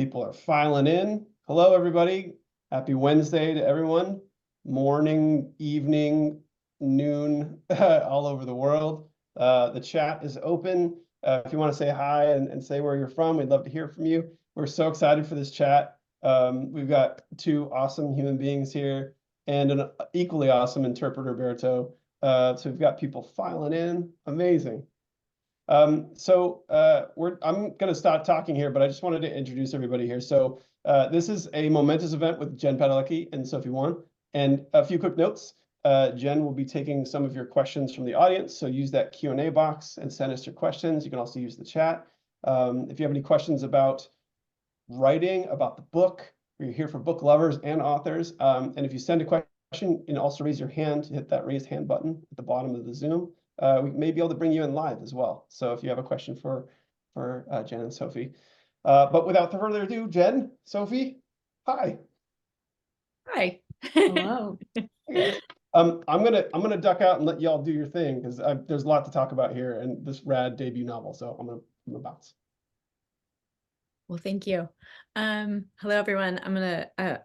People are filing in. Hello, everybody. Happy Wednesday to everyone. Morning, evening, noon, all over the world. The chat is open. If you want to say hi and say where you're from, we'd love to hear from you. We're so excited for this chat. We've got two awesome human beings here and an equally awesome interpreter, Berto. So we've got people filing in. Amazing. I'm going to start talking here, but I just wanted to introduce everybody here. So this is a momentous event with Jen Padalecki and Sophie Wan. And a few quick notes. Jen will be taking some of your questions from the audience. So use that Q&A box and send us your questions. You can also use the chat. If you have any questions about writing, about the book, we're here for book lovers and authors. And if you send a question, you can also raise your hand, hit that raise hand button at the bottom of the Zoom. We may be able to bring you in live as well. So if you have a question for Jen and Sophie. But without further ado, Jen, Sophie, hi. Hi. Hello. I'm gonna duck out and let y'all do your thing because there's a lot to talk about here and this rad debut novel. So I'm gonna bounce. Well, thank you. Hello, everyone.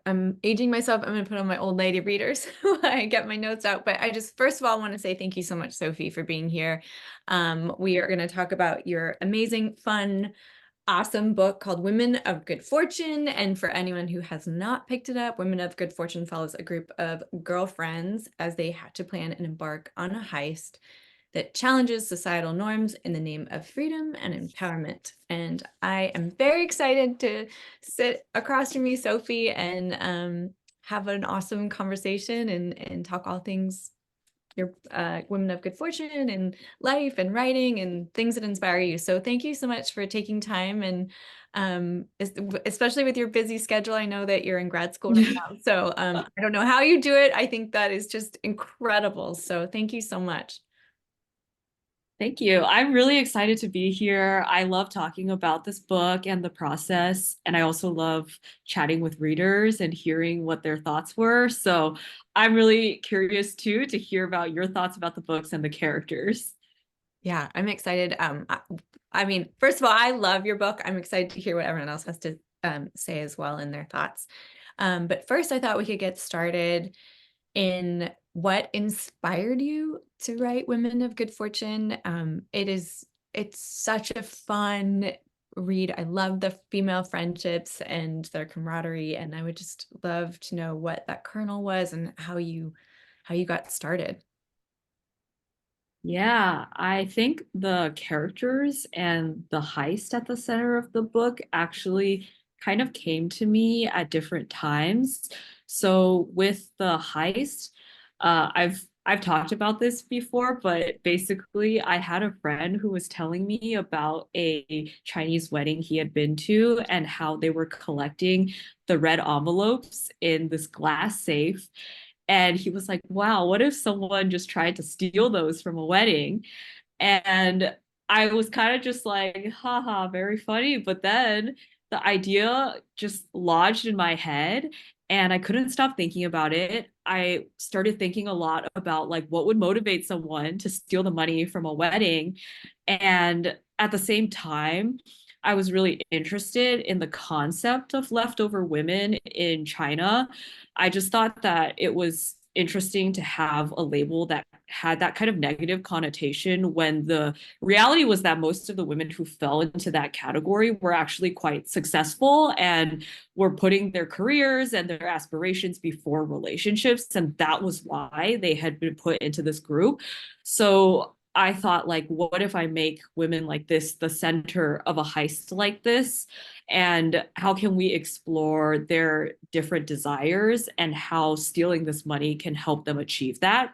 I'm aging myself. I'm gonna put on my old lady readers while I get my notes out. But I just, first of all, want to say thank you so much, Sophie, for being here. We are gonna talk about your amazing, fun, awesome book called Women of Good Fortune. And for anyone who has not picked it up, Women of Good Fortune follows a group of girlfriends as they have to plan and embark on a heist that challenges societal norms in the name of freedom and empowerment. And I am very excited to sit across from you, Sophie, and have an awesome conversation and talk all things your Women of Good Fortune and life and writing and things that inspire you. So thank you so much for taking time, and especially with your busy schedule. I know that you're in grad school right now, so I don't know how you do it. I think that is just incredible. So thank you so much. Thank you. I'm really excited to be here. I love talking about this book and the process, and I also love chatting with readers and hearing what their thoughts were. So I'm really curious too to hear about your thoughts about the books and the characters. Yeah, I'm excited. I mean, first of all, I love your book. I'm excited to hear what everyone else has to say as well in their thoughts. But first, I thought we could get started in what inspired you to write Women of Good Fortune. It's such a fun read. I love the female friendships and their camaraderie, and I would just love to know what that kernel was and how you got started. Yeah, I think the characters and the heist at the center of the book actually kind of came to me at different times. So with the heist, I've talked about this before, but basically I had a friend who was telling me about a Chinese wedding he had been to and how they were collecting the red envelopes in this glass safe. And he was like, wow, what if someone just tried to steal those from a wedding? And I was kind of just like, haha, very funny. But then the idea just lodged in my head and I couldn't stop thinking about it. I started thinking a lot about like what would motivate someone to steal the money from a wedding. And at the same time, I was really interested in the concept of leftover women in China. I just thought that it was interesting to have a label that had that kind of negative connotation when the reality was that most of the women who fell into that category were actually quite successful and were putting their careers and their aspirations before relationships. And that was why they had been put into this group. So I thought, like, what if I make women like this the center of a heist like this? And how can we explore their different desires and how stealing this money can help them achieve that?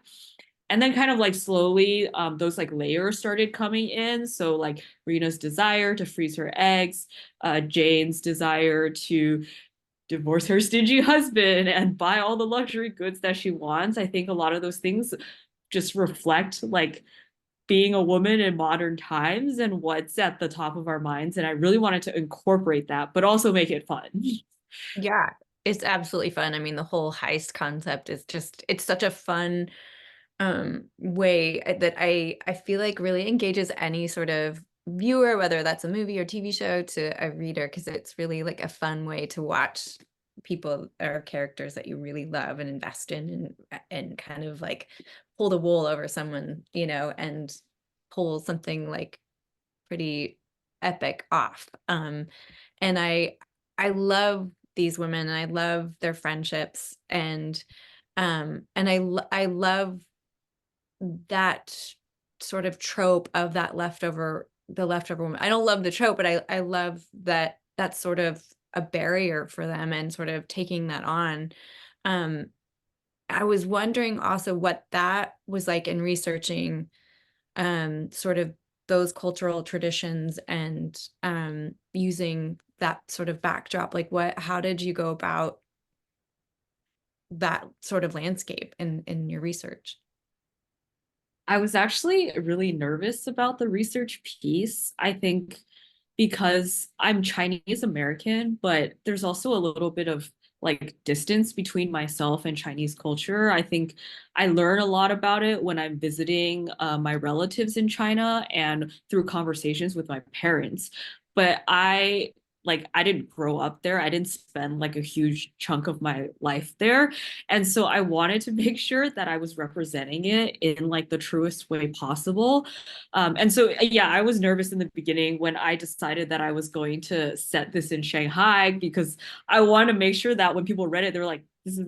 And then kind of like slowly those like layers started coming in. So like Rena's desire to freeze her eggs, Jane's desire to divorce her stingy husband and buy all the luxury goods that she wants. I think a lot of those things just reflect like being a woman in modern times and what's at the top of our minds. And I really wanted to incorporate that, but also make it fun. Yeah, it's absolutely fun. I mean, the whole heist concept is just, it's such a fun way that I feel like really engages any sort of viewer, whether that's a movie or TV show, to a reader, because it's really like a fun way to watch people or characters that you really love and invest in, and kind of like pull the wool over someone, and pull something like pretty epic off. And I love these women, and I love their friendships, and I love that sort of trope of the leftover woman. I don't love the trope, but I love that that's sort of a barrier for them, and sort of taking that on. Um, I was wondering also what that was like in researching sort of those cultural traditions, and using that sort of backdrop. Like, how did you go about that sort of landscape in your research? I was actually really nervous about the research piece. I think because I'm Chinese American, but there's also a little bit of like distance between myself and Chinese culture. I think I learn a lot about it when I'm visiting my relatives in China and through conversations with my parents. But I didn't grow up there. I didn't spend like a huge chunk of my life there. And so I wanted to make sure that I was representing it in like the truest way possible. And so, yeah, I was nervous in the beginning when I decided that I was going to set this in Shanghai, because I wanted to make sure that when people read it, they were like, this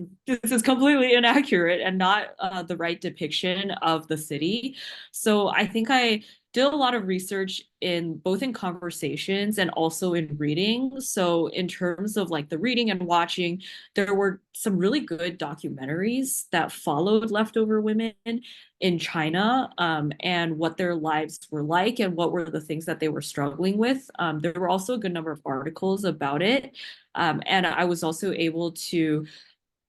is completely inaccurate and not the right depiction of the city. So I think I did a lot of research in both in conversations and also in reading. So in terms of like the reading and watching, there were some really good documentaries that followed leftover women in China, and what their lives were like and what were the things that they were struggling with. There were also a good number of articles about it. And I was also able to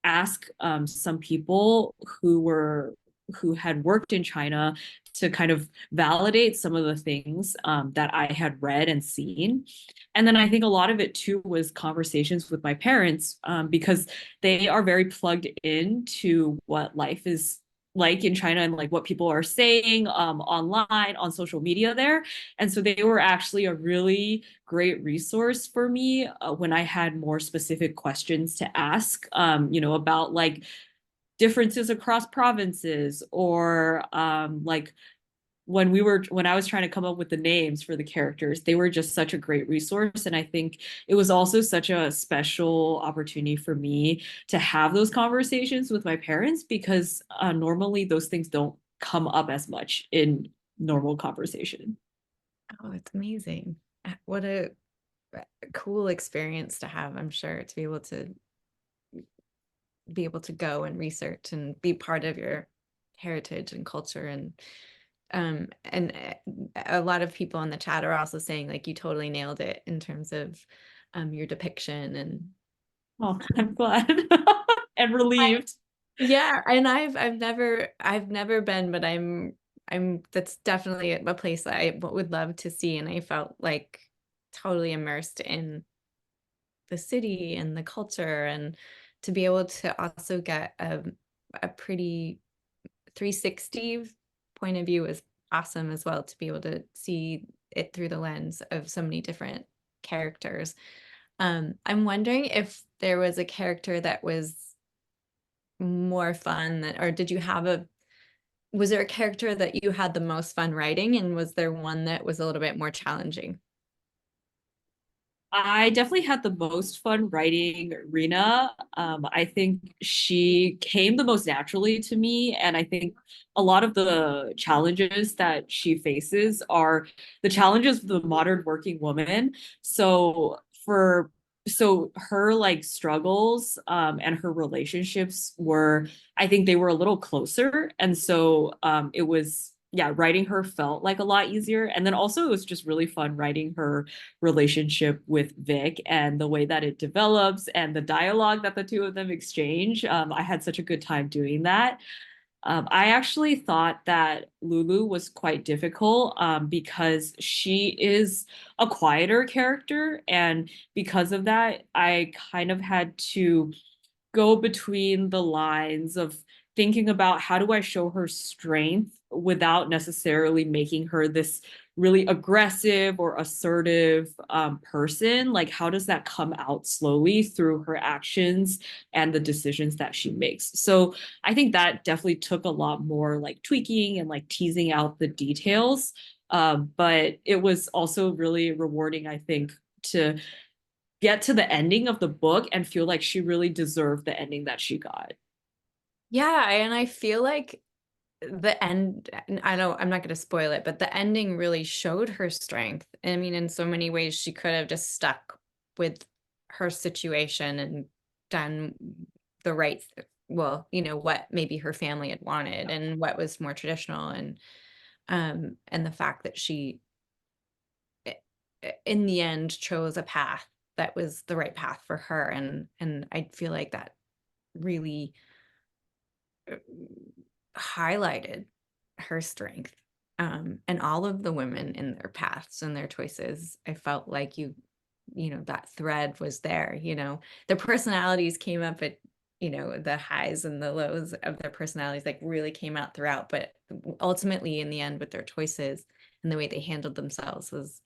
ask some people who had worked in China to kind of validate some of the things that I had read and seen. And then I think a lot of it too was conversations with my parents, because they are very plugged into what life is like in China and like what people are saying online on social media there. And so they were actually a really great resource for me when I had more specific questions to ask, about like differences across provinces, or like when I was trying to come up with the names for the characters. They were just such a great resource. And I think it was also such a special opportunity for me to have those conversations with my parents, because normally those things don't come up as much in normal conversation. Oh, it's amazing. What a cool experience to have, I'm sure, to be able to go and research and be part of your heritage and culture. And a lot of people in the chat are also saying like you totally nailed it in terms of your depiction. And Oh, I'm glad and relieved. yeah, and I've never been, but that's definitely a place that I would love to see. And I felt like totally immersed in the city and the culture, and to be able to also get a pretty 360 point of view is awesome as well, to be able to see it through the lens of so many different characters. I'm wondering if there was a character that was more fun or was there a character that you had the most fun writing, and was there one that was a little bit more challenging? I definitely had the most fun writing Rena. I think she came the most naturally to me. And I think a lot of the challenges that she faces are the challenges of the modern working woman. So her like struggles and her relationships were, I think they were a little closer. And so it was, yeah, writing her felt like a lot easier. And then also it was just really fun writing her relationship with Vic and the way that it develops and the dialogue that the two of them exchange. I had such a good time doing that. I actually thought that Lulu was quite difficult because she is a quieter character. And because of that, I kind of had to go between the lines of thinking about how do I show her strength without necessarily making her this really aggressive or assertive person. Like, how does that come out slowly through her actions and the decisions that she makes? So I think that definitely took a lot more like tweaking and like teasing out the details. But it was also really rewarding, I think, to get to the ending of the book and feel like she really deserved the ending that she got. Yeah, and I feel like the end, I'm not going to spoil it, but the ending really showed her strength. I mean, in so many ways, she could have just stuck with her situation and done the right, well, what maybe her family had wanted and what was more traditional. And the fact that she, in the end, chose a path that was the right path for her. And I feel like that really uh, highlighted her strength, and all of the women in their paths and their choices. I felt like that thread was there. Their personalities came up at the highs and the lows of their personalities, like, really came out throughout, but ultimately in the end with their choices and the way they handled themselves was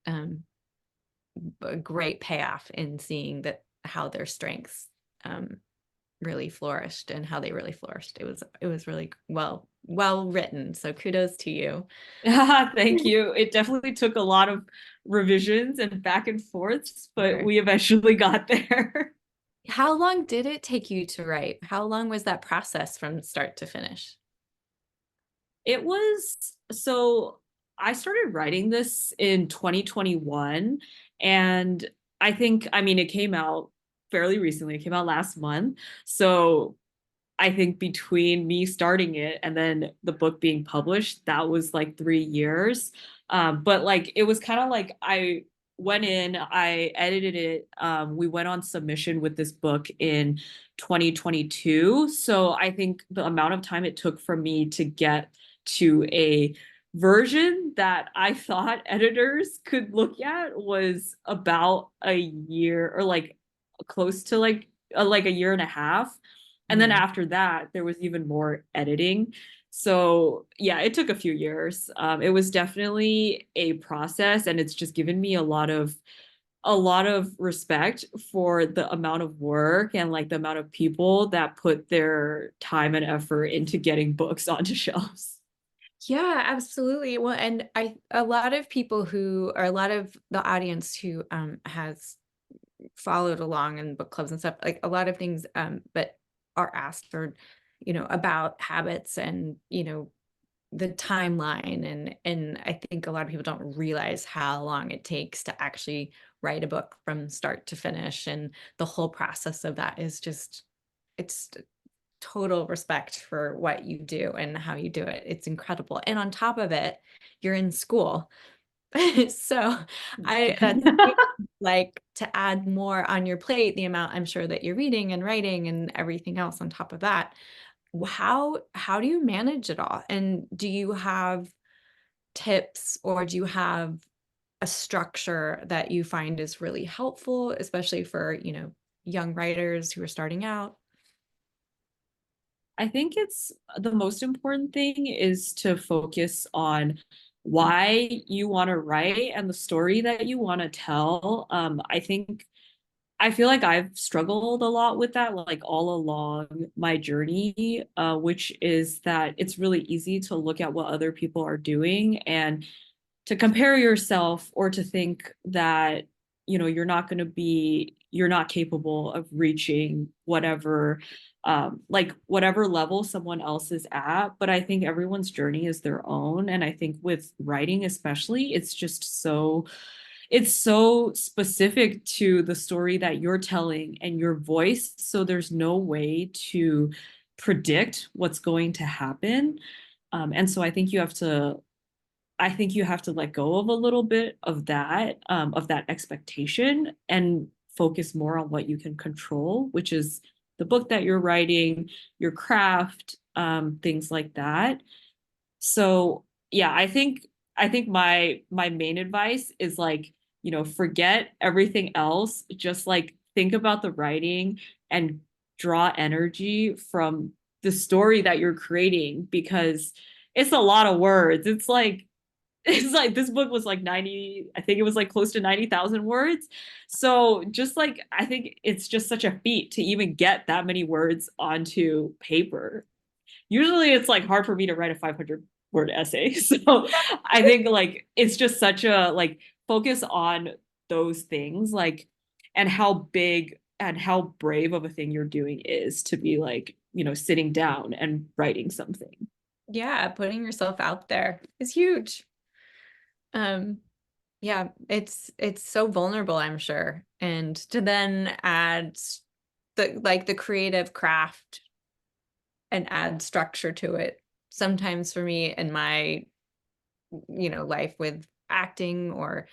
um, a great payoff in seeing that how their strengths um, really flourished and how they really flourished. It was really well written. So kudos to you. Thank you. It definitely took a lot of revisions and back and forths, but Sure. we eventually got there. How long did it take you to write? How long was that process from start to finish? It was so I started writing this in 2021, and I mean, it came out fairly recently. It came out last month. So I think between me starting it and then the book being published, that was like 3 years. But like it was kind of like I went in, I edited it. We went on submission with this book in 2022. So I think the amount of time it took for me to get to a version that I thought editors could look at was about a year, or like close to like a year and a half. And then Mhm. after that, there was even more editing. So yeah, it took a few years. It was definitely a process, and it's just given me a lot of respect for the amount of work and like the amount of people that put their time and effort into getting books onto shelves. Yeah, absolutely. Well, and a lot of people who, or a lot of the audience who has followed along in book clubs and stuff, like a lot of things, but are asked or, about habits and, the timeline. And I think a lot of people don't realize how long it takes to actually write a book from start to finish. And the whole process of that is just, it's total respect for what you do and how you do it. It's incredible. And on top of it, you're in school. So that's like to add more on your plate, the amount I'm sure that you're reading and writing and everything else on top of that. How do you manage it all? And do you have tips, or do you have a structure that you find is really helpful, especially for, young writers who are starting out? I think it's the most important thing is to focus on why you want to write and the story that you want to tell. I feel like I've struggled a lot with that, like all along my journey, which is that it's really easy to look at what other people are doing and to compare yourself, or to think that you're not capable of reaching whatever like whatever level someone else is at. But I think everyone's journey is their own, and I think with writing especially, it's so specific to the story that you're telling and your voice, so there's no way to predict what's going to happen. And so I think you have to let go of a little bit of that expectation, and focus more on what you can control, which is the book that you're writing, your craft, things like that. So yeah, I think my main advice is like, forget everything else, just like think about the writing and draw energy from the story that you're creating, because it's a lot of words. It's like this book was like 90, I think it was like close to 90,000 words. So just like, I think it's just such a feat to even get that many words onto paper. Usually it's like hard for me to write a 500-word essay. So I think like it's just such a like focus on those things, like, and how big and how brave of a thing you're doing is to be like, sitting down and writing something. Yeah, putting yourself out there is huge. Yeah, it's so vulnerable, I'm sure. And to then add the creative craft and add structure to it. Sometimes for me in my, life with acting or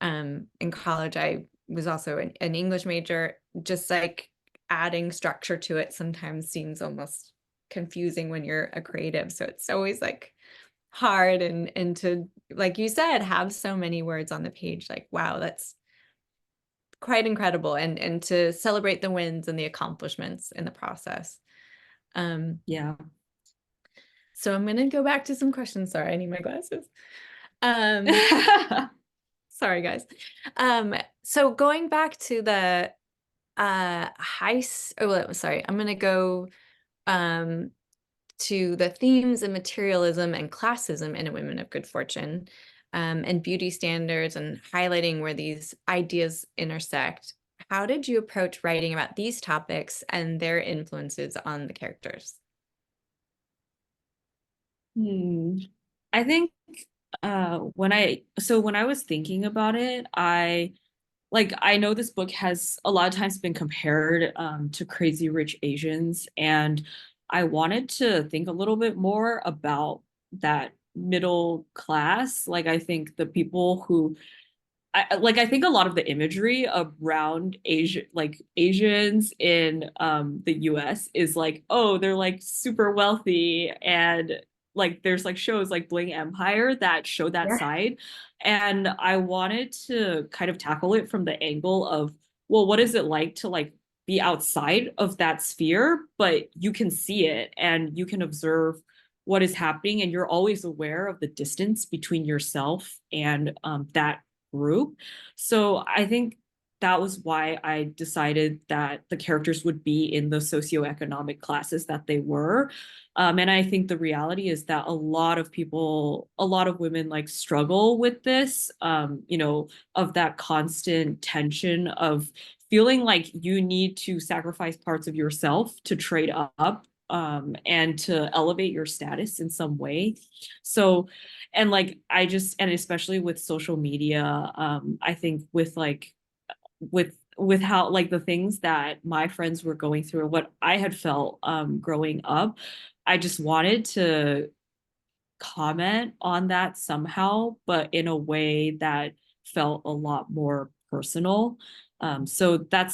in college, I was also an English major, just like adding structure to it sometimes seems almost confusing when you're a creative. So it's always like hard and to, like you said, have so many words on the page, like, wow, that's quite incredible. And to celebrate the wins and the accomplishments in the process. Yeah. So I'm gonna go back to some questions. Sorry, I need my glasses. Sorry, guys. So going back to the sorry, I'm gonna go to the themes and materialism and classism in A Women of Good Fortune, and beauty standards and highlighting where these ideas intersect. How did you approach writing about these topics and their influences on the characters? I think when I was thinking about it, I know this book has a lot of times been compared to Crazy Rich Asians, and I wanted to think a little bit more about that middle class. Like I think the people who I think a lot of the imagery around Asians in the US is like, oh, they're like super wealthy, and like there's like shows like Bling Empire that show that Yeah. side. And I wanted to kind of tackle it from the angle of, well, what is it like to like be outside of that sphere, but you can see it and you can observe what is happening, and you're always aware of the distance between yourself and that group. So I think that was why I decided that the characters would be in the socioeconomic classes that they were. And I think the reality is that a lot of women like struggle with this, of that constant tension of feeling like you need to sacrifice parts of yourself to trade up, and to elevate your status in some way. So, and like and especially with social media, I think with how like the things that my friends were going through and what I had felt growing up, I just wanted to comment on that somehow, but in a way that felt a lot more personal. So that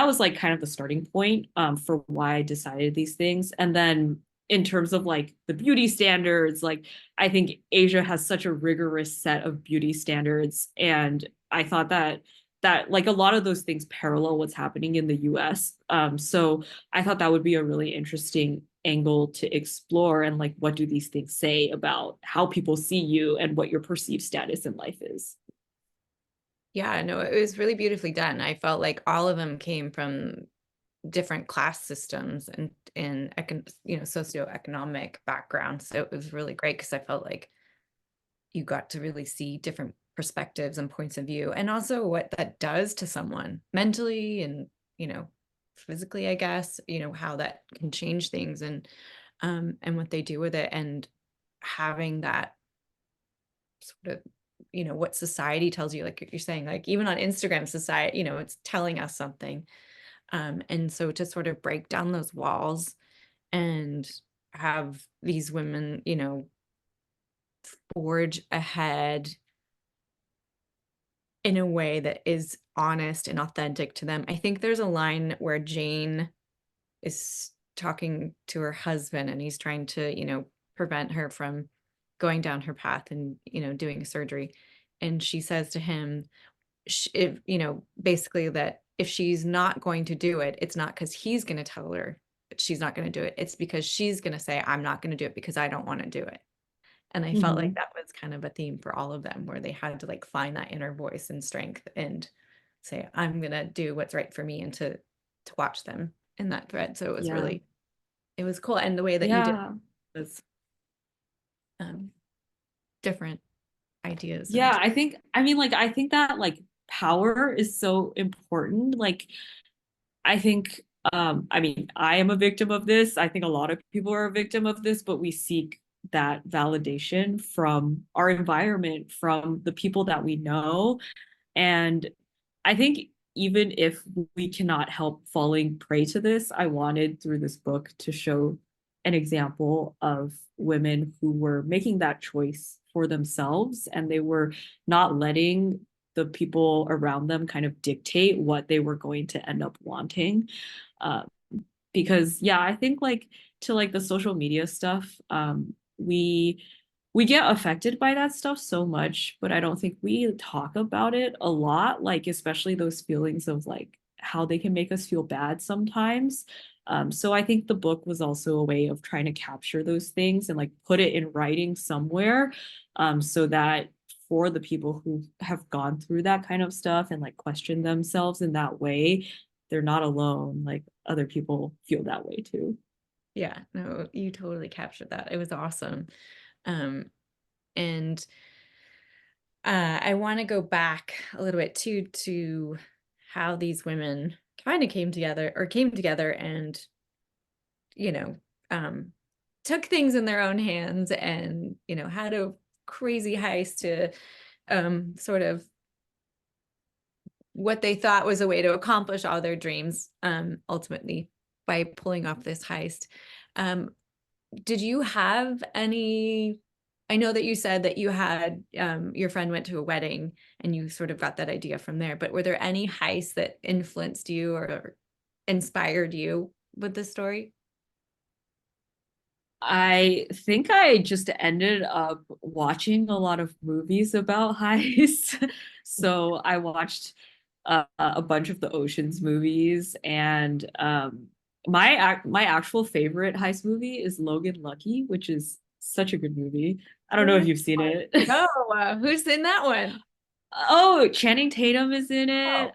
was like kind of the starting point for why I decided these things. And then in terms of like the beauty standards, like I think Asia has such a rigorous set of beauty standards, and I thought that like a lot of those things parallel what's happening in the US. So I thought that would be a really interesting angle to explore, and like what do these things say about how people see you and what your perceived status in life is. Yeah, no, it was really beautifully done. I felt like all of them came from different class systems and socioeconomic backgrounds. So it was really great because I felt like you got to really see different perspectives and points of view, and also what that does to someone mentally and, physically, I guess, how that can change things and what they do with it, and having that sort of, what society tells you, like you're saying, like even on Instagram, society, it's telling us something. And so to sort of break down those walls and have these women, forge ahead in a way that is honest and authentic to them. I think there's a line where Jane is talking to her husband and he's trying to, prevent her from going down her path and, doing surgery. And she says to him, basically that if she's not going to do it, it's not because he's going to tell her it, she's not going to do it. It's because she's going to say, I'm not going to do it because I don't want to do it. And I felt like that was kind of a theme for all of them, where they had to like find that inner voice and strength and say, I'm going to do what's right for me, and to watch them in that thread. So it was really, it was cool. And the way that you did was different ideas. Yeah, I think that like power is so important. Like, I think, I mean, I am a victim of this. I think a lot of people are a victim of this, but we seek that validation from our environment, from the people that we know. And I think even if we cannot help falling prey to this, I wanted through this book to show an example of women who were making that choice for themselves, and they were not letting the people around them kind of dictate what they were going to end up wanting. Uh, because yeah, I think like to like the social media stuff, we get affected by that stuff so much, but I don't think we talk about it a lot, like especially those feelings of like how they can make us feel bad sometimes. So I think the book was also a way of trying to capture those things and like put it in writing somewhere, so that for the people who have gone through that kind of stuff and like question themselves in that way, they're not alone. Like other people feel that way too. Yeah, no, you totally captured that. It was awesome. And I want to go back a little bit to how these women kind of came together and, you know, took things in their own hands and, you know, had a crazy heist to sort of what they thought was a way to accomplish all their dreams, ultimately by pulling off this heist. Did you have any, I know that you said that you had, your friend went to a wedding and you sort of got that idea from there, but were there any heists that influenced you or inspired you with this story? I think I just ended up watching a lot of movies about heists. So I watched a bunch of the Ocean's movies, and my actual favorite heist movie is Logan Lucky, which is such a good movie. I don't know if you've seen it. No, who's in that one? Oh, Channing Tatum is in Oh,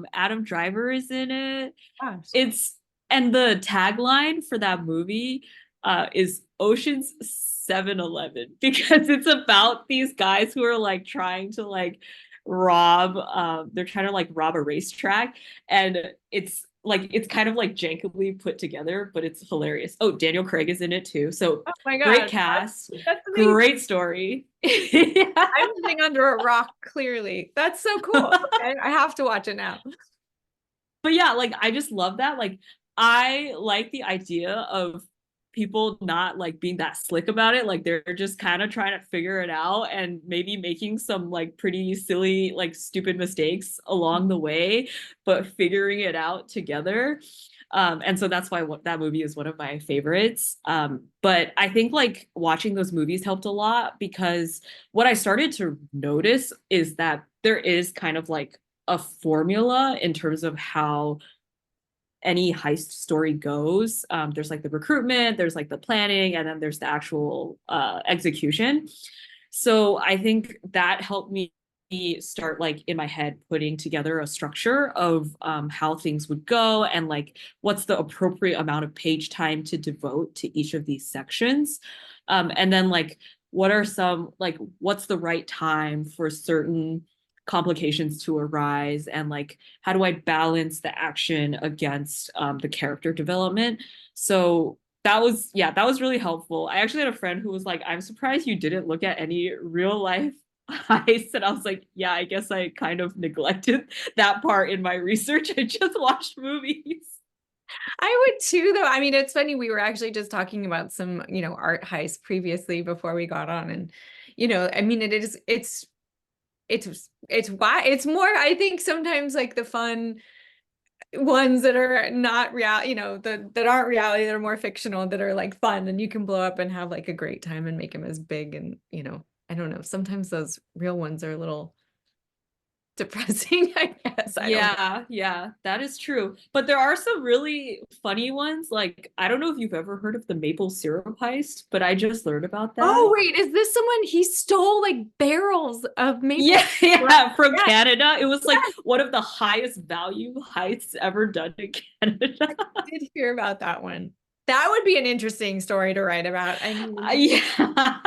it. Adam Driver is in it. gosh. It's and the tagline for that movie is Ocean's 7-Eleven because it's about these guys who are like trying to like rob they're trying to like rob a racetrack, and it's kind of like jankily put together, but it's hilarious. Oh, Daniel Craig is in it too. So Oh my great God. cast, That's amazing. great story. I'm living under a rock, clearly. That's so cool. Okay, I have to watch it now. But yeah, like I just love that. Like I like the idea of people not like being that slick about it. Like they're just kind of trying to figure it out and maybe making some like pretty silly, like stupid mistakes along the way, but figuring it out together. And so that's why that movie is one of my favorites. But I think like watching those movies helped a lot because what I started to notice is that there is kind of like a formula in terms of how any heist story goes. There's like the recruitment, there's like the planning, and then there's the actual execution. So I think that helped me start like in my head putting together a structure of how things would go and like what's the appropriate amount of page time to devote to each of these sections. And then like what are some like what's the right time for certain complications to arise, and like how do I balance the action against the character development. So that was really helpful. I actually had a friend who was like, I'm surprised you didn't look at any real life heists, and I was like, yeah, I guess I kind of neglected that part in my research. I just watched movies. I would too, though. I mean, it's funny. We were actually just talking about some, you know, art heists previously before we got on. And, you know, I mean, it's why it's more, I think sometimes like the fun ones that are not real, you know, that aren't reality, that are more fictional, that are like fun and you can blow up and have like a great time and make them as big. And, you know, I don't know, sometimes those real ones are a little depressing, I guess. I don't know. Yeah, that is true. But there are some really funny ones. Like, I don't know if you've ever heard of the maple syrup heist, but I just learned about that. Oh, wait, is this someone he stole like barrels of maple Yeah, syrup? yeah, from Yes, Canada. It was like yes, one of the highest value heists ever done in Canada. I did hear about that one. That would be an interesting story to write about. Yeah.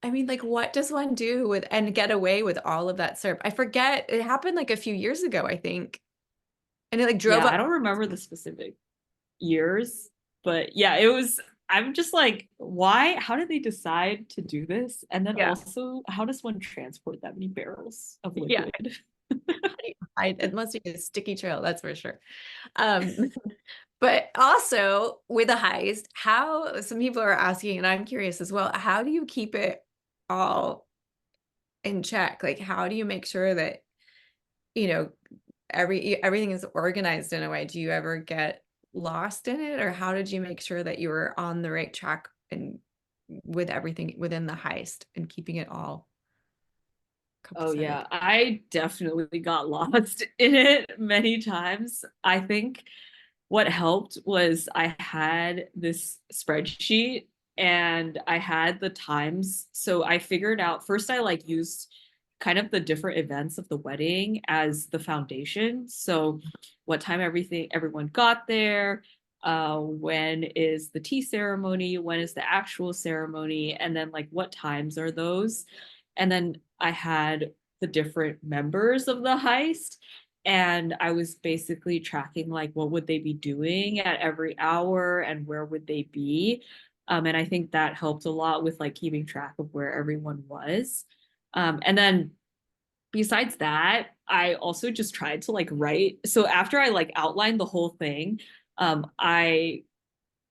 I mean, like, what does one do with and get away with all of that syrup? I forget. It happened like a few years ago, I think. And it like drove Yeah, I up. don't remember the specific years, but yeah, it was. I'm just like, why? How did they decide to do this? And then Yeah. also, how does one transport that many barrels of Yeah. liquid? It must be a sticky trail, that's for sure. Um, but also with a heist, how some people are asking, and I'm curious as well, how do you keep it all in check? Like, how do you make sure that, you know, everything is organized in a way? Do you ever get lost in it, or how did you make sure that you were on the right track and with everything within the heist and keeping it all Oh copacetic? yeah, I definitely got lost in it many times. I think what helped was I had this spreadsheet and I had the times. So I figured out first I like used kind of the different events of the wedding as the foundation. So what time everyone got there, when is the tea ceremony, when is the actual ceremony, and then like what times are those? And then I had the different members of the heist and I was basically tracking like what would they be doing at every hour and where would they be. And I think that helped a lot with like keeping track of where everyone was. And then besides that, I also just tried to like write. So after I like outlined the whole thing, I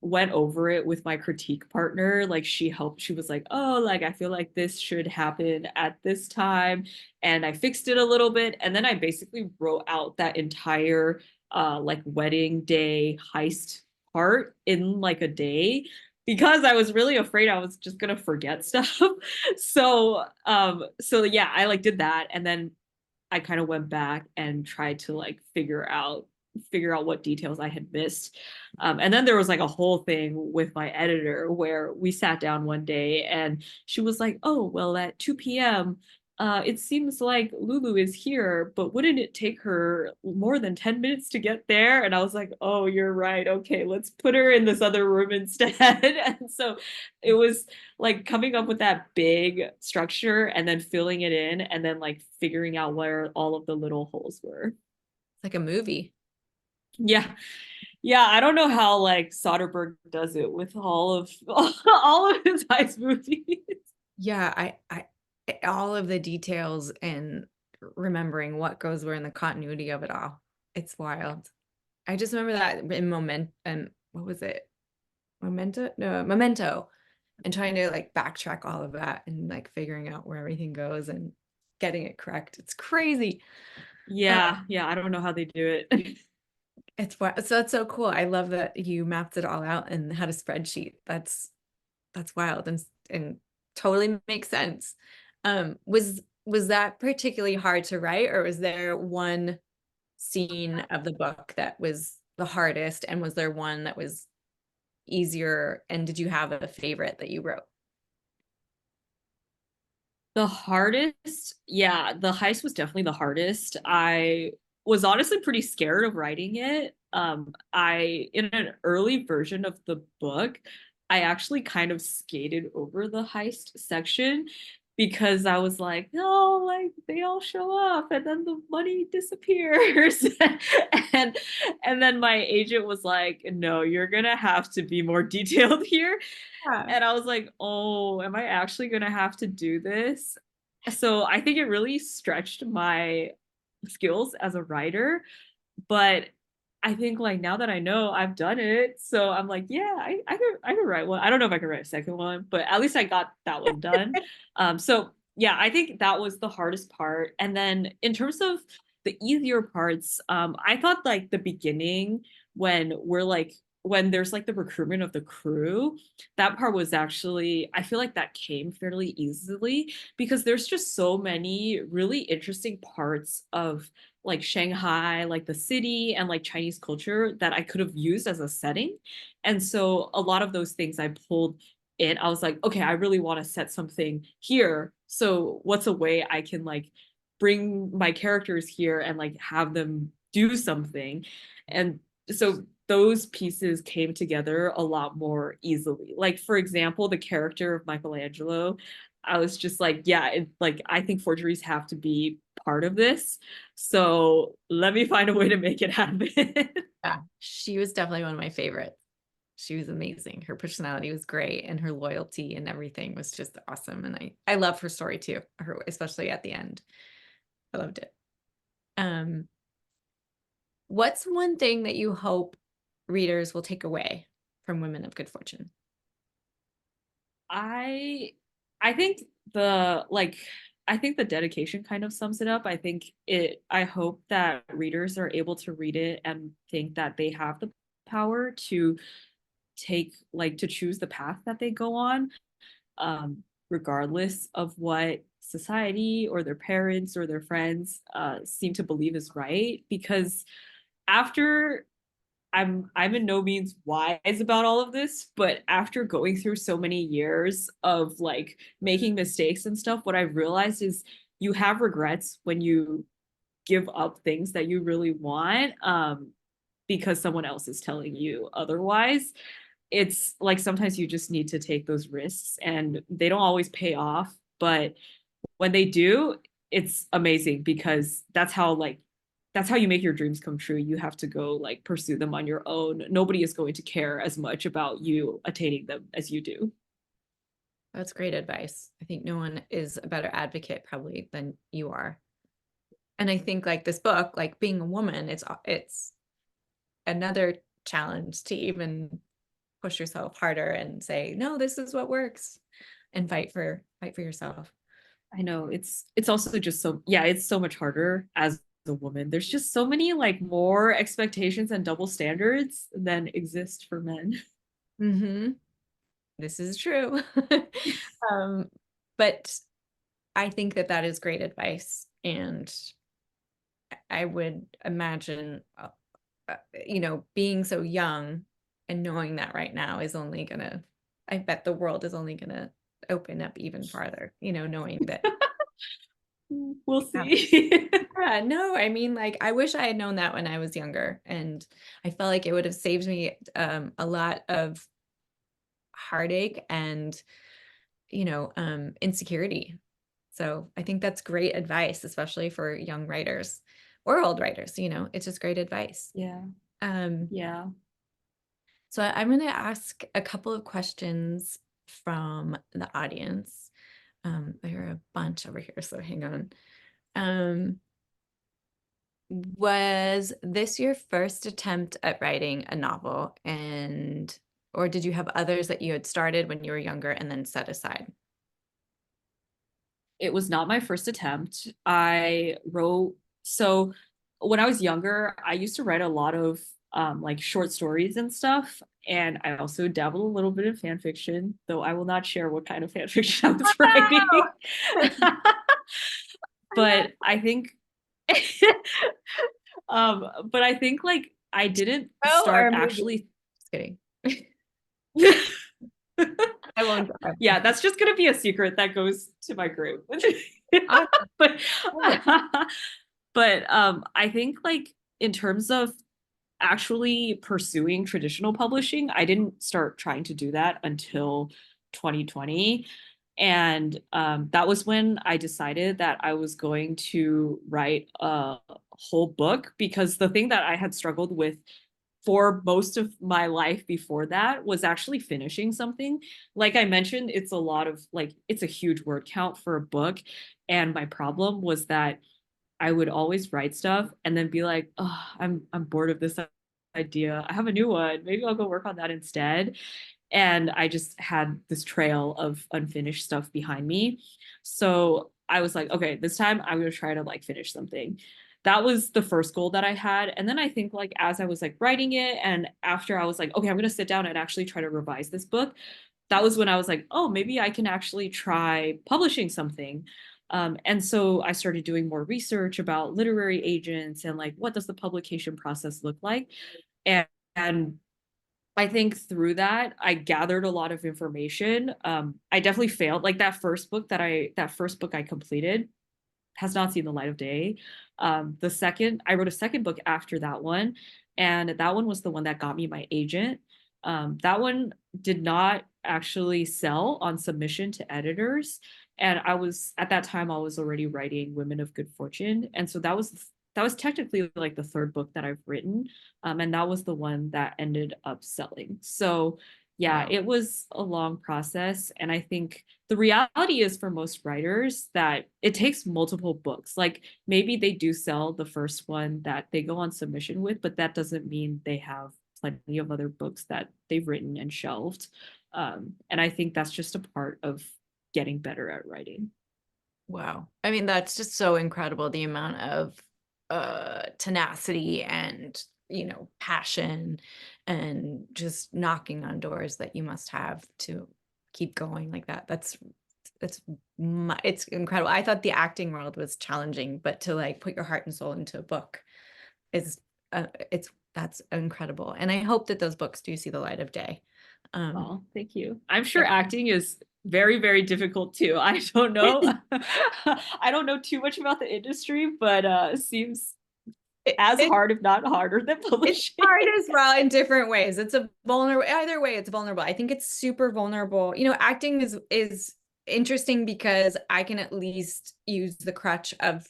went over it with my critique partner. Like she helped, she was like, oh, like I feel like this should happen at this time. And I fixed it a little bit. And then I basically wrote out that entire like wedding day heist part in like a day because I was really afraid I was just gonna forget stuff. So yeah, I like did that. And then I kind of went back and tried to like figure out what details I had missed. And then there was like a whole thing with my editor where we sat down one day and she was like, "Oh, well, at 2 p.m., it seems like Lulu is here, but wouldn't it take her more than 10 minutes to get there?" And I was like, "Oh, you're right. Okay, let's put her in this other room instead." And so it was like coming up with that big structure and then filling it in and then like figuring out where all of the little holes were. It's like a movie. Yeah. Yeah, I don't know how like Soderbergh does it with all of all of his heist movies. Yeah, all of the details and remembering what goes where in the continuity of it all. It's wild. I just remember that in and what was it? Memento. And trying to like backtrack all of that and like figuring out where everything goes and getting it correct. It's crazy. Uh, Yeah, I don't know how they do it. it's wild. So that's so cool. I love that you mapped it all out and had a spreadsheet. That's wild and totally makes sense. Was that particularly hard to write, or was there one scene of the book that was the hardest, and was there one that was easier? And did you have a favorite that you wrote? The hardest, yeah, the heist was definitely the hardest. I was honestly pretty scared of writing it. I in an early version of the book, I actually kind of skated over the heist section because I was like, no, like they all show up and then the money disappears. and and then my agent was like, no, you're gonna have to be more detailed here. Yeah. And I was like, oh, am I actually going to have to do this? So I think it really stretched my skills as a writer. But I think like now that I know I've done it, so I'm like, yeah, I could write one. I don't know if I could write a second one, but at least I got that one done. So yeah, I think that was the hardest part. And then in terms of the easier parts, I thought like the beginning when we're like when there's like the recruitment of the crew, that part was actually, I feel like that came fairly easily because there's just so many really interesting parts of like Shanghai, like the city and like Chinese culture that I could have used as a setting. And so a lot of those things I pulled in. I was like, okay, I really want to set something here. So what's a way I can like bring my characters here and like have them do something? And so those pieces came together a lot more easily. Like, for example, the character of Michelangelo, I was just like, yeah, like I think forgeries have to be part of this. So let me find a way to make it happen. Yeah, she was definitely one of my favorites. She was amazing. Her personality was great, and her loyalty and everything was just awesome. And I love her story too, her, especially at the end. I loved it. What's one thing that you hope readers will take away from Women of Good Fortune? I I think the like I think the dedication kind of sums it up. I hope that readers are able to read it and think that they have the power to to choose the path that they go on, regardless of what society or their parents or their friends seem to believe is right. Because after I'm in no means wise about all of this, but after going through so many years of like making mistakes and stuff, what I've realized is you have regrets when you give up things that you really want, because someone else is telling you otherwise. It's like sometimes you just need to take those risks and they don't always pay off, but when they do, it's amazing because that's how you make your dreams come true. You have to go like pursue them on your own. Nobody is going to care as much about you attaining them as you do. That's great advice. I think no one is a better advocate probably than you are. And I think like this book, like being a woman, it's another challenge to even push yourself harder and say, no, this is what works, and fight for yourself. I know it's also just it's so much harder as a woman. There's just so many like more expectations and double standards than exist for men. Mm-hmm. This is true. But I think that that is great advice. And I would imagine, being so young and knowing that right now is only gonna, I bet the world is only gonna open up even farther, knowing that. We'll Yeah. see. Yeah, no, I mean, like, I wish I had known that when I was younger, and I felt like it would have saved me a lot of heartache and, insecurity. So I think that's great advice, especially for young writers or old writers, it's just great advice. Yeah. Um, Yeah. so I'm going to ask a couple of questions from the audience. There are a bunch over here, so hang on. Was this your first attempt at writing a novel, or did you have others that you had started when you were younger and then set aside? It was not my first attempt. I wrote so when I was younger, I used to write a lot of like short stories and stuff. And I also dabbled a little bit in fan fiction, though I will not share what kind of fan fiction I was writing. But I think but I think like I didn't Oh, or start maybe actually. just kidding. I won't. Yeah, that's just gonna be a secret that goes to my group. Awesome. but I think like in terms of actually pursuing traditional publishing, I didn't start trying to do that until 2020. And that was when I decided that I was going to write a whole book, because the thing that I had struggled with for most of my life before that was actually finishing something. Like I mentioned, it's a lot of like, it's a huge word count for a book. And my problem was that I would always write stuff and then be like, oh, I'm bored of this idea. I have a new one. Maybe I'll go work on that instead. And I just had this trail of unfinished stuff behind me. So I was like, okay, this time I'm going to try to like finish something. that was the first goal that I had. And then I think like as I was like writing it, and after I was like, okay, I'm going to sit down and actually try to revise this book, that was when I was like, oh, maybe I can actually try publishing something. And so I started doing more research about literary agents and like what does the publication process look like. And I think through that, I gathered a lot of information. I definitely failed. Like that first book I completed has not seen the light of day. I wrote a second book after that one, and that one was the one that got me my agent. That one did not actually sell on submission to editors, and at that time I was already writing Women of Good Fortune, and so that was technically like the third book that I've written, and that was the one that ended up selling. So yeah, Wow. it was a long process, and I think the reality is for most writers that it takes multiple books. Like maybe they do sell the first one that they go on submission with, but that doesn't mean they have plenty of other books that they've written and shelved. And I think that's just a part of getting better at writing. Wow. I mean, that's just so incredible, the amount of tenacity and, passion and just knocking on doors that you must have to keep going like that. It's incredible. I thought the acting world was challenging, but to like put your heart and soul into a book is that's incredible. And I hope that those books do see the light of day. Oh, thank you. I'm sure Yeah. acting is very, very difficult too. I don't know. I don't know too much about the industry, but seems as It- hard, if not harder, than It's publishing. hard as well in different ways. It's a vulnerable, either way, it's vulnerable. I think it's super vulnerable. Acting is interesting because I can at least use the crutch of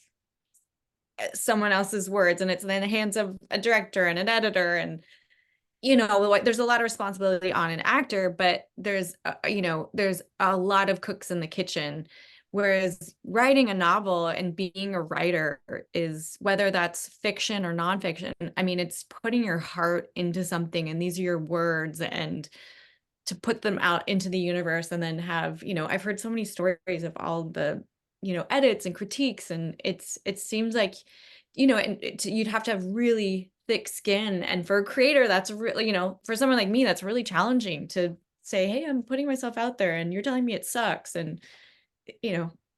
someone else's words, and it's in the hands of a director and an editor, and there's a lot of responsibility on an actor, but there's a lot of cooks in the kitchen. Whereas writing a novel and being a writer is, whether that's fiction or nonfiction, I mean, it's putting your heart into something, and these are your words, and to put them out into the universe, and then have, I've heard so many stories of all the, edits and critiques, and it seems like, you'd have to have really thick skin. And for a creator, that's really, for someone like me, that's really challenging to say, hey, I'm putting myself out there and you're telling me it sucks. And,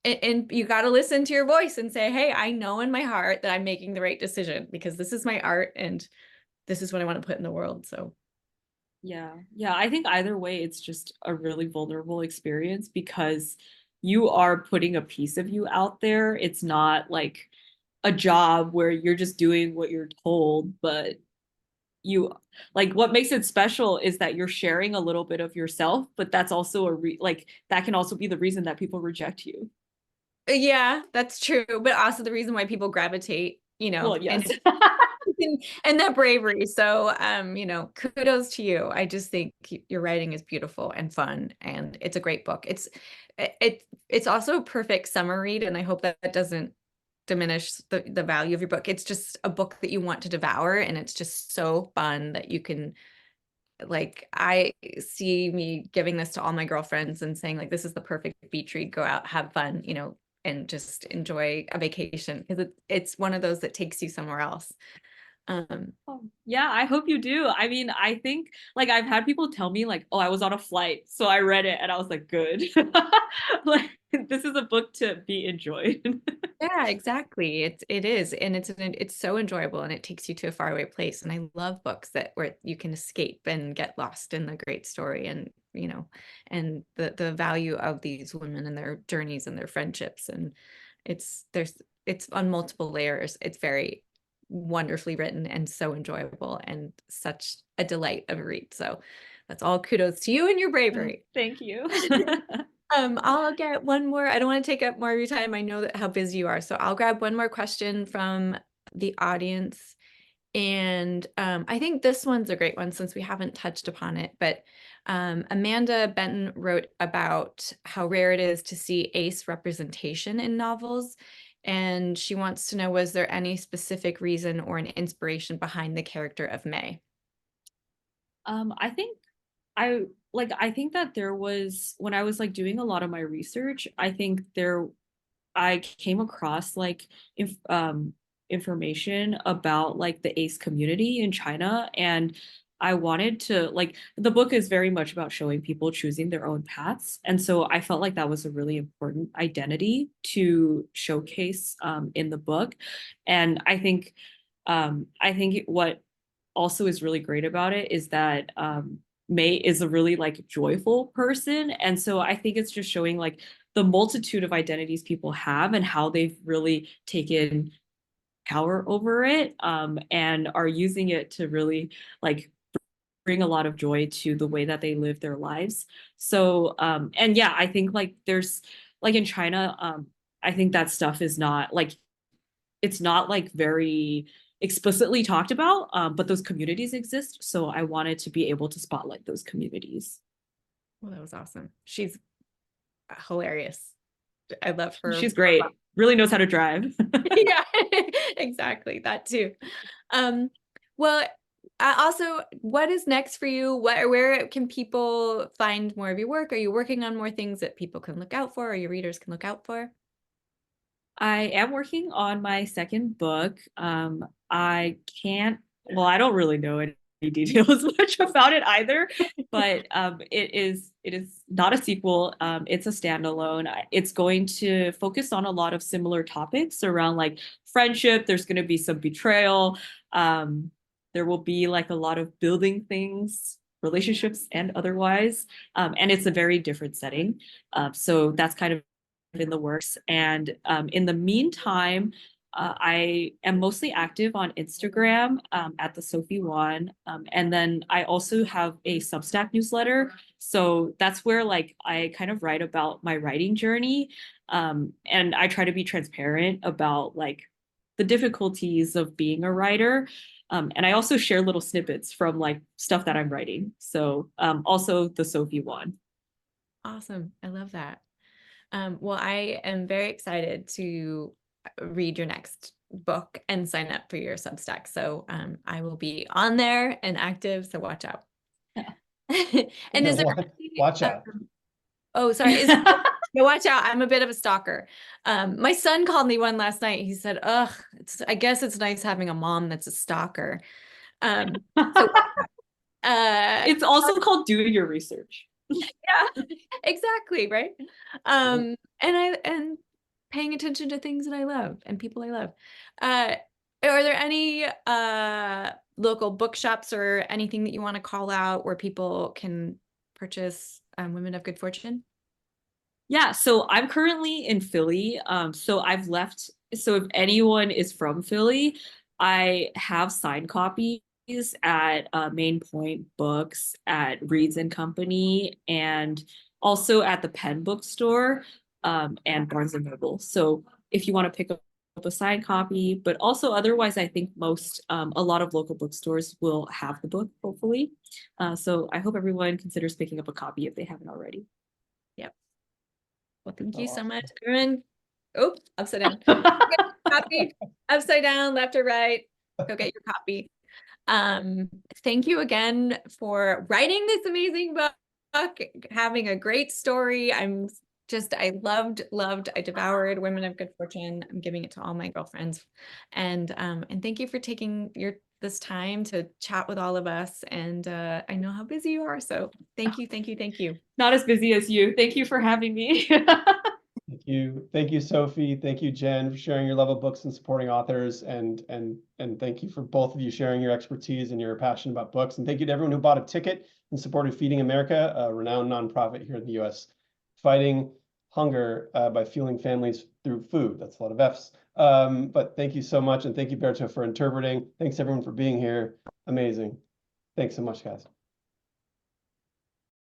and you got to listen to your voice and say, hey, I know in my heart that I'm making the right decision, because this is my art and this is what I want to put in the world. So Yeah. Yeah. I think either way, it's just a really vulnerable experience because you are putting a piece of you out there. It's not like a job where you're just doing what you're told, but you like what makes it special is that you're sharing a little bit of yourself, but that's also like that can also be the reason that people reject you. yeah, that's true. But also the reason why people gravitate, Well, yes. and that bravery. So, kudos to you. I just think your writing is beautiful and fun, and it's a great book. It's also a perfect summer read, and I hope that doesn't diminish the value of your book. It's just a book that you want to devour, and it's just so fun that you can, like, I see me giving this to all my girlfriends and saying, like, this is the perfect beach read. Go out, have fun, and just enjoy a vacation, because it's one of those that takes you somewhere else. Oh, yeah, I hope you do. I mean, I think like I've had people tell me like, "Oh, I was on a flight, so I read it," and I was like, "Good." Like this is a book to be enjoyed. Yeah, exactly. It is, and it's so enjoyable, and it takes you to a faraway place. And I love books where you can escape and get lost in the great story, and and the value of these women and their journeys and their friendships. And it's on multiple layers. It's very wonderfully written and so enjoyable and such a delight of a read. So that's all kudos to you and your bravery. Thank you. I'll get one more. I don't want to take up more of your time. I know how busy you are. So I'll grab one more question from the audience. And I think this one's a great one since we haven't touched upon it. But Amanda Benton wrote about how rare it is to see ace representation in novels. And she wants to know, was there any specific reason or an inspiration behind the character of May? I think I think that there was when I was like doing a lot of my research, I think I came across like if information about like the ace community in China. And I wanted to like the book is very much about showing people choosing their own paths. And so I felt like that was a really important identity to showcase in the book. And I think what also is really great about it is that May is a really like joyful person. And so I think it's just showing like the multitude of identities people have and how they've really taken power over it and are using it to really like bring a lot of joy to the way that they live their lives. So and yeah, I think like there's like in China, I think that stuff is not like it's not like very explicitly talked about, but those communities exist. So I wanted to be able to spotlight those communities. Well, that was awesome. She's hilarious. I love her. She's great. Really knows how to drive. Yeah, exactly. That too. Well, also, what is next for you? Where can people find more of your work? Are you working on more things that people can look out for or your readers can look out for? I am working on my second book. I can't, well, I don't really know any details much about it either, but it is not a sequel. It's a standalone. It's going to focus on a lot of similar topics around like friendship. There's going to be some betrayal. There will be like a lot of building things, relationships and otherwise. And it's a very different setting. So that's kind of in the works. And in the meantime, I am mostly active on Instagram at the Sophie Wan. And then I also have a Substack newsletter. So that's where like I kind of write about my writing journey. And I try to be transparent about like the difficulties of being a writer. And I also share little snippets from like stuff that I'm writing. So also the Sophie Wan. Awesome. I love that. Well, I am very excited to read your next book and sign up for your Substack. So I will be on there and active. So watch out. Yeah. And is there watch out? Oh, sorry. Watch out. I'm a bit of a stalker. My son called me one last night. He said, "Ugh, I guess it's nice having a mom that's a stalker." So it's also called doing your research. Yeah, exactly, right. And paying attention to things that I love and people I love. Are there any local bookshops or anything that you want to call out where people can purchase Women of Good Fortune? Yeah, so I'm currently in Philly. So I've left. So if anyone is from Philly, I have signed copies at Main Point Books, at Reads and Company, and also at the Penn Bookstore and Barnes and Noble. So if you want to pick up a signed copy, but also otherwise, I think a lot of local bookstores will have the book, hopefully. So I hope everyone considers picking up a copy if they haven't already. Yep. Well, thank you so Awesome. much, everyone. Oh, upside down. Copy, upside down, left or right. Go get your copy. Thank you again for writing this amazing book, having a great story. I loved, I devoured Women of Good Fortune. I'm giving it to all my girlfriends. And thank you for taking this time to chat with all of us. And I know how busy you are. So thank you. Not as busy as you. Thank you for having me. Thank you, Sophie. Thank you, Jen, for sharing your love of books and supporting authors. And thank you for both of you sharing your expertise and your passion about books. And thank you to everyone who bought a ticket and supported Feeding America, a renowned nonprofit here in the U.S. fighting hunger by fueling families through food. That's a lot of F's. But thank you so much. And thank you, Berto, for interpreting. Thanks, everyone, for being here. Amazing. Thanks so much, guys.